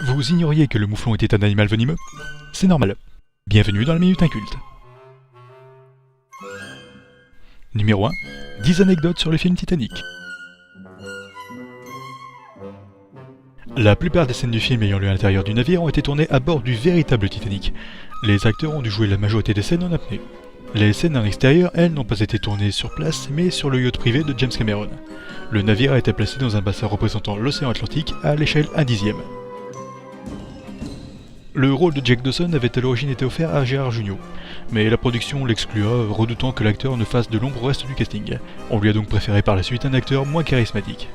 Vous ignoriez que le mouflon était un animal venimeux? C'est normal. Bienvenue dans la Minute Inculte. Numéro 1. 10 anecdotes sur le film Titanic. La plupart des scènes du film ayant lieu à l'intérieur du navire ont été tournées à bord du véritable Titanic. Les acteurs ont dû jouer la majorité des scènes en apnée. Les scènes en extérieur, elles, n'ont pas été tournées sur place, mais sur le yacht privé de James Cameron. Le navire a été placé dans un bassin représentant l'océan Atlantique à l'échelle 1/10. Le rôle de Jack Dawson avait à l'origine été offert à Gérard Jugnot, mais la production l'exclua, redoutant que l'acteur ne fasse de l'ombre au reste du casting. On lui a donc préféré par la suite un acteur moins charismatique.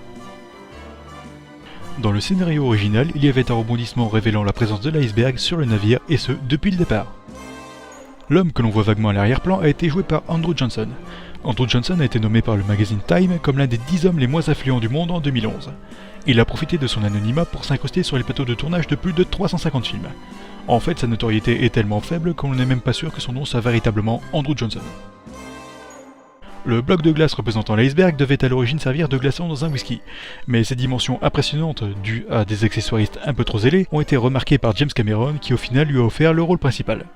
Dans le scénario original, il y avait un rebondissement révélant la présence de l'iceberg sur le navire, et ce, depuis le départ. L'homme que l'on voit vaguement à l'arrière-plan a été joué par Andrew Johnson. Andrew Johnson a été nommé par le magazine Time comme l'un des 10 hommes les moins influents du monde en 2011. Il a profité de son anonymat pour s'incruster sur les plateaux de tournage de plus de 350 films. En fait, sa notoriété est tellement faible qu'on n'est même pas sûr que son nom soit véritablement Andrew Johnson. Le bloc de glace représentant l'iceberg devait à l'origine servir de glaçon dans un whisky, mais ses dimensions impressionnantes, dues à des accessoiristes un peu trop zélés, ont été remarquées par James Cameron qui au final lui a offert le rôle principal.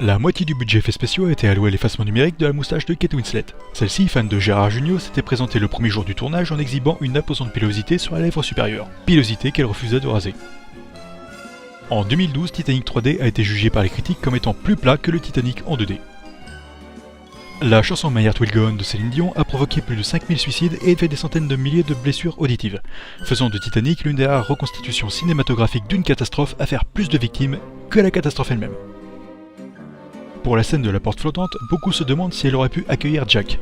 La moitié du budget effets spéciaux a été alloué à l'effacement numérique de la moustache de Kate Winslet. Celle-ci, fan de Gérard Jugnot, s'était présentée le premier jour du tournage en exhibant une imposante pilosité sur la lèvre supérieure, pilosité qu'elle refusait de raser. En 2012, Titanic 3D a été jugé par les critiques comme étant plus plat que le Titanic en 2D. La chanson My Heart Will Go On de Céline Dion a provoqué plus de 5000 suicides et fait des centaines de milliers de blessures auditives, faisant de Titanic l'une des rares reconstitutions cinématographiques d'une catastrophe à faire plus de victimes que la catastrophe elle-même. Pour la scène de la porte flottante, beaucoup se demandent si elle aurait pu accueillir Jack.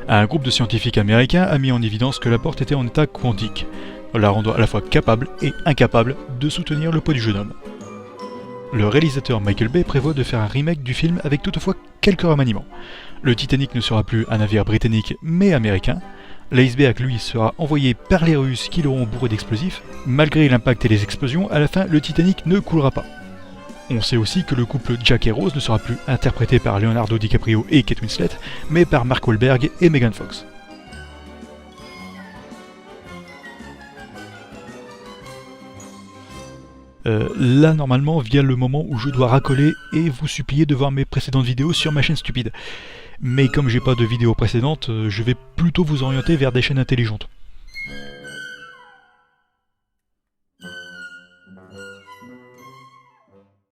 Un groupe de scientifiques américains a mis en évidence que la porte était en état quantique, la rendant à la fois capable et incapable de soutenir le poids du jeune homme. Le réalisateur Michael Bay prévoit de faire un remake du film avec toutefois quelques remaniements. Le Titanic ne sera plus un navire britannique mais américain. L'iceberg, lui, sera envoyé par les Russes qui l'auront bourré d'explosifs. Malgré l'impact et les explosions, à la fin, le Titanic ne coulera pas. On sait aussi que le couple Jack et Rose ne sera plus interprété par Leonardo DiCaprio et Kate Winslet, mais par Mark Wahlberg et Megan Fox. Là, normalement, vient le moment où je dois racoler et vous supplier de voir mes précédentes vidéos sur ma chaîne stupide. Mais comme j'ai pas de vidéo précédente, je vais plutôt vous orienter vers des chaînes intelligentes.